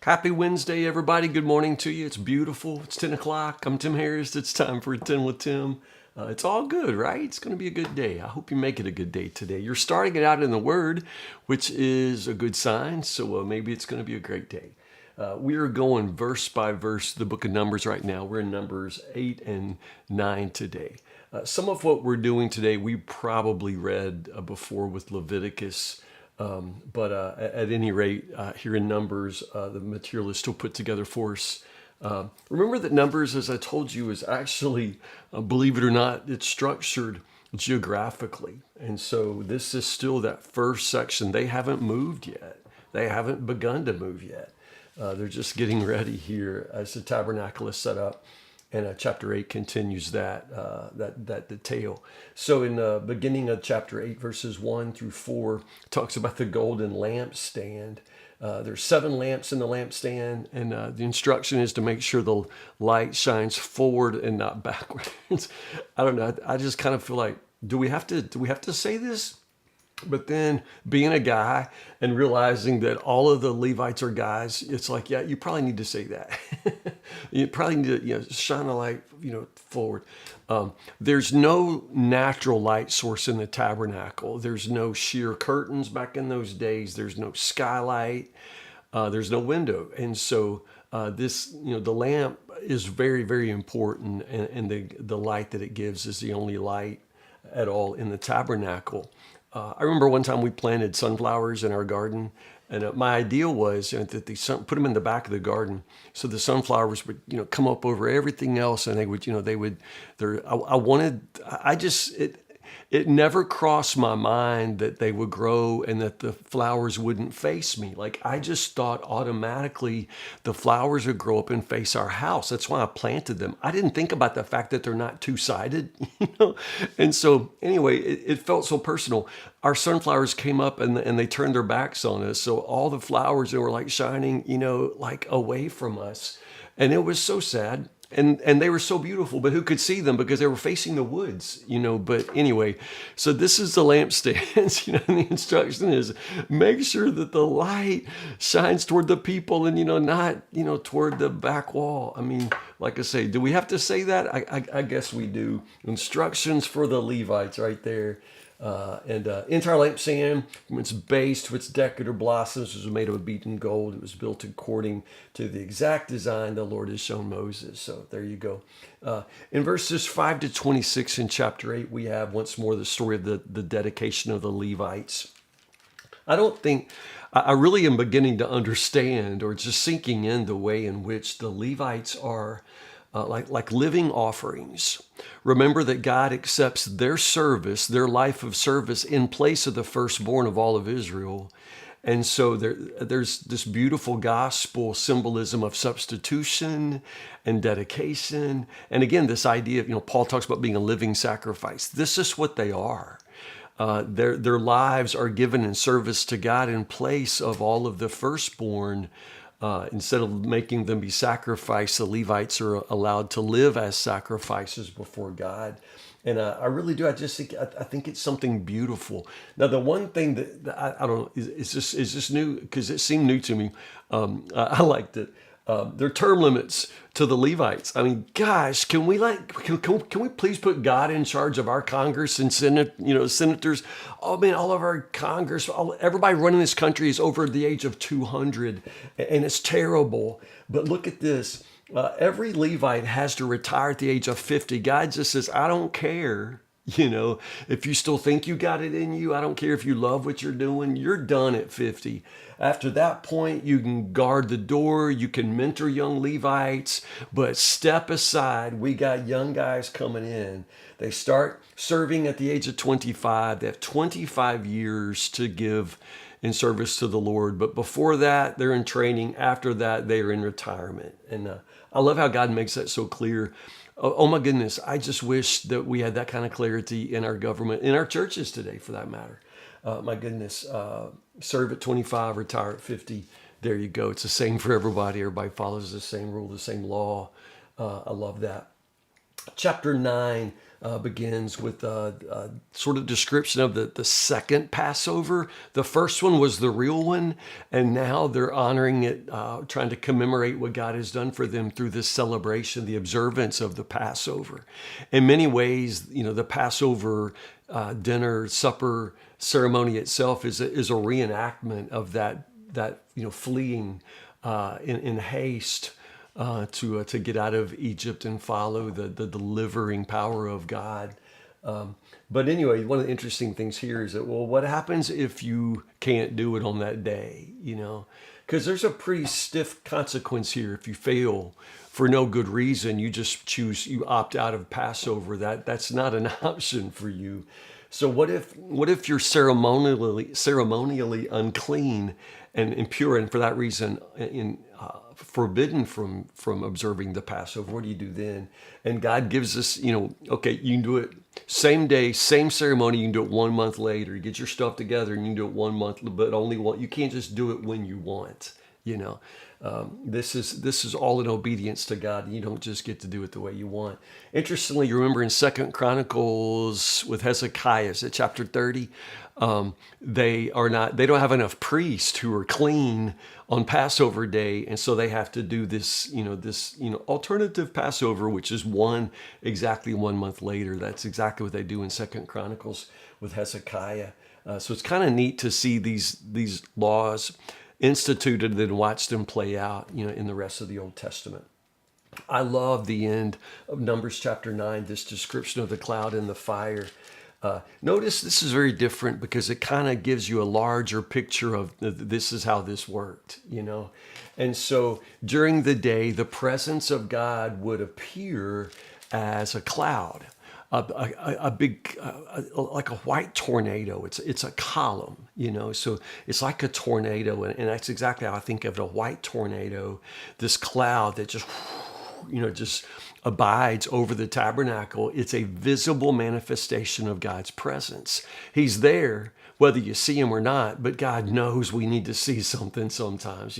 Happy Wednesday, everybody. Good morning to you. It's beautiful. It's 10 o'clock. I'm Tim Harris. It's time for 10 with Tim. It's all good, right? It's going to be a good day. I hope you make it a good day today. You're starting it out in the Word, which is a good sign. So maybe it's going to be a great day. We are going verse by verse, the book of Numbers right now. We're in Numbers 8 and 9 today. Some of what we're doing today, we probably read before with Leviticus. But at any rate, here in Numbers, the material is still put together for us. Remember that Numbers, as I told you, is actually, believe it or not, it's structured geographically. And so this is still that first section. They haven't moved yet. They haven't begun to move yet. They're just getting ready here as the tabernacle is set up. And chapter 8 continues that detail. So in the beginning of chapter 8, verses 1 through 4, talks about the golden lampstand. There's 7 lamps in the lampstand, and the instruction is to make sure the light shines forward and not backwards. I don't know. I just kind of feel like, do we have to say this? But then being a guy and realizing that all of the Levites are guys, it's like, yeah, you probably need to say that. You probably need to, shine a light, forward. There's no natural light source in the tabernacle. There's no sheer curtains back in those days. There's no skylight. There's no window. And so the lamp is very, very important. And the light that it gives is the only light at all in the tabernacle. I remember one time we planted sunflowers in our garden, and my idea was that put them in the back of the garden, so the sunflowers would, come up over everything else, and it never crossed my mind that they would grow and that the flowers wouldn't face me. Like, I just thought automatically the flowers would grow up and face our house. That's why I planted them. I didn't think about the fact that they're not two-sided, And so anyway, it felt so personal. Our sunflowers came up and they turned their backs on us. So all the flowers that were like shining, like away from us. And it was so sad. And they were so beautiful, but who could see them because they were facing the woods, But anyway, so this is the lampstands, and the instruction is make sure that the light shines toward the people and, not, toward the back wall. I mean, like I say, do we have to say that? I guess we do. Instructions for the Levites right there. Entire lampstand, from its base to its decorative blossoms, was made of beaten gold. It was built according to the exact design the Lord has shown Moses. So there you go. In verses 5 to 26 in chapter 8, we have once more the story of the dedication of the Levites. I really am beginning to understand, or just sinking in, the way in which the Levites are like living offerings. Remember that God accepts their service, their life of service, in place of the firstborn of all of Israel. And so there's this beautiful gospel symbolism of substitution and dedication. And again, this idea of, Paul talks about being a living sacrifice. This is what they are. Their lives are given in service to God in place of all of the firstborn. Instead of making them be sacrificed, the Levites are allowed to live as sacrifices before God. And I really do. I think it's something beautiful. Now, the one thing that I don't know is this new, because it seemed new to me. I liked it. There are term limits to the Levites. I mean, gosh, can we please put God in charge of our Congress and senators? Oh man, all of our Congress, everybody running this country is over the age of 200, and it's terrible. But look at this. Every Levite has to retire at the age of 50. God just says, I don't care. If you still think you got it in you, I don't care if you love what you're doing, you're done at 50. After that point, you can guard the door, you can mentor young Levites, but step aside. We got young guys coming in. They start serving at the age of 25. They have 25 years to give in service to the Lord. But before that, they're in training. After that, they are in retirement. And I love how God makes that so clear. Oh my goodness, I just wish that we had that kind of clarity in our government, in our churches today, for that matter. My goodness, serve at 25, retire at 50. There you go. It's the same for everybody. Everybody follows the same rule, the same law. I love that. Chapter 9 begins with sort of description of the second Passover. The first one was the real one, and now they're honoring it, trying to commemorate what God has done for them through this celebration, the observance of the Passover. In many ways, the Passover dinner, supper ceremony itself is a reenactment of that fleeing in haste to get out of Egypt and follow the delivering power of God. But anyway, one of the interesting things here is that, well, what happens if you can't do it on that day? Because there's a pretty stiff consequence here if you fail for no good reason. You just you opt out of Passover. That's not an option for you. So what if you're ceremonially unclean and impure, and for that reason forbidden from observing the Passover? What do you do then? And God gives us, okay, you can do it same day, same ceremony. You can do it 1 month later. You get your stuff together and you can do it 1 month, but only one. You can't just do it when you want. This is all in obedience to God. You don't just get to do it the way you want. Interestingly, you remember in 2 Chronicles with Hezekiah, at chapter 30, they don't have enough priests who are clean on Passover day, and so they have to do this alternative Passover, which is exactly 1 month later. That's exactly what they do in 2 Chronicles with Hezekiah. So it's kind of neat to see these laws instituted and then watch them play out, in the rest of the Old Testament. I love the end of Numbers chapter 9, this description of the cloud and the fire. Notice this is very different because it kind of gives you a larger picture of this is how this worked, And so during the day, the presence of God would appear as a cloud. A big, like a white tornado. It's a column, so it's like a tornado. And that's exactly how I think of it, a white tornado, this cloud that just abides over the tabernacle. It's a visible manifestation of God's presence. He's there, whether you see him or not, but God knows we need to see something sometimes,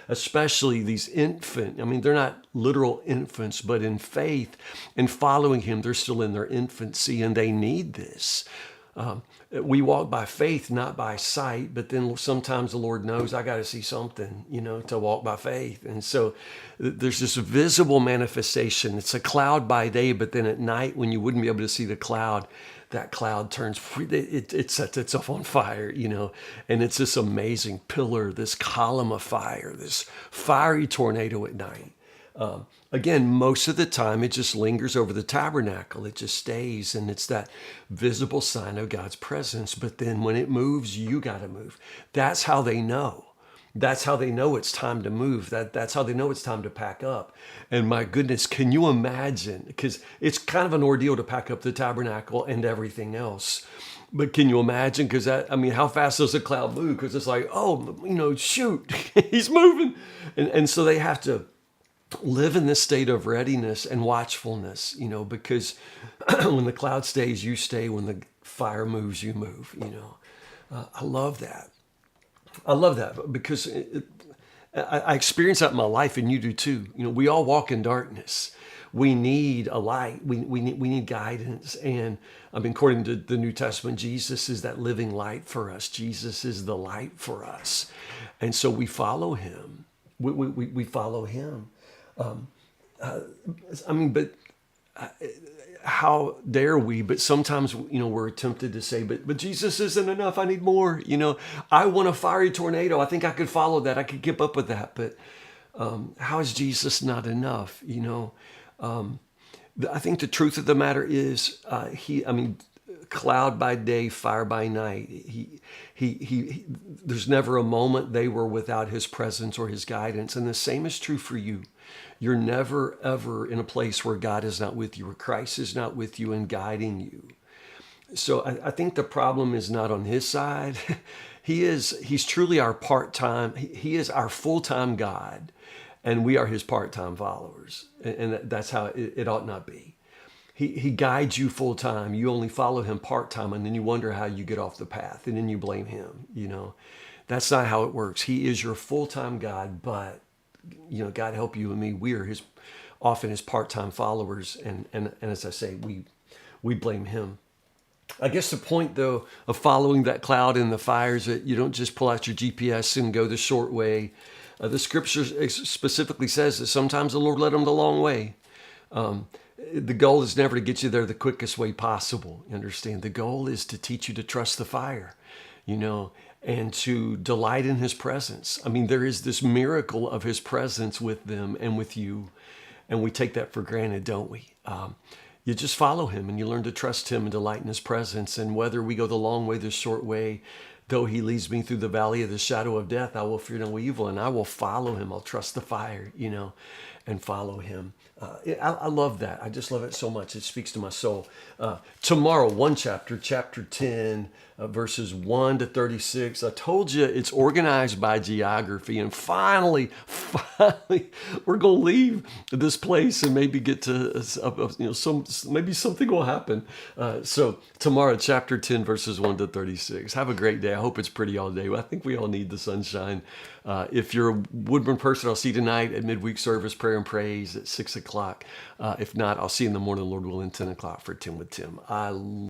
especially these they're not literal infants, but in faith and following him, they're still in their infancy and they need this. We walk by faith, not by sight, but then sometimes the Lord knows I got to see something, to walk by faith. And so there's this visible manifestation. It's a cloud by day, but then at night when you wouldn't be able to see the cloud, that cloud turns, it sets itself on fire, and it's this amazing pillar, this column of fire, this fiery tornado at night. Again, most of the time, it just lingers over the tabernacle. It just stays, and it's that visible sign of God's presence. But then when it moves, you got to move. That's how they know. That's how they know it's time to move. That's how they know it's time to pack up. And my goodness, can you imagine? Because it's kind of an ordeal to pack up the tabernacle and everything else. But can you imagine? Because how fast does a cloud move? Because it's like, shoot, he's moving. And so they have to live in this state of readiness and watchfulness, because when the cloud stays, you stay. When the fire moves, you move, I love that. I love that because I experience that in my life, and you do too. We all walk in darkness. We need a light. We need guidance. And according to the New Testament, Jesus is that living light for us. Jesus is the light for us. And so we follow him. We follow him. But how dare we? But sometimes, we're tempted to say, but Jesus isn't enough. I need more. I want a fiery tornado. I think I could follow that. I could keep up with that. But how is Jesus not enough? I think the truth of the matter is, cloud by day, fire by night. He there's never a moment they were without his presence or his guidance. And the same is true for you. You're never, ever in a place where God is not with you, where Christ is not with you and guiding you. So I think the problem is not on his side. He's truly our part-time. He is our full-time God, and we are his part-time followers. And that's how it ought not be. He guides you full time. You only follow him part time, and then you wonder how you get off the path, and then you blame him. That's not how it works. He is your full time God, but God help you and me. We are often his part time followers, and as I say, we blame him. I guess the point, though, of following that cloud in the fire is that you don't just pull out your GPS and go the short way. The scripture specifically says that sometimes the Lord led them the long way. The goal is never to get you there the quickest way possible. You understand? The goal is to teach you to trust the fire, and to delight in his presence. I mean, there is this miracle of his presence with them and with you, and we take that for granted, don't we? You just follow him and you learn to trust him and delight in his presence. And whether we go the long way, the short way, though he leads me through the valley of the shadow of death, I will fear no evil, and I will follow him. I'll trust the fire, and follow him. I love that. I just love it so much. It speaks to my soul. Tomorrow, one chapter 10, verses 1 to 36. I told you it's organized by geography. And finally, we're going to leave this place and maybe get to, maybe something will happen. So tomorrow, chapter 10, verses 1 to 36. Have a great day. I hope it's pretty all day. I think we all need the sunshine. If you're a Woodburn person, I'll see you tonight at midweek service, prayer and praise at 6 o'clock. If not, I'll see you in the morning, Lord willing, 10 o'clock for 10 with Tim.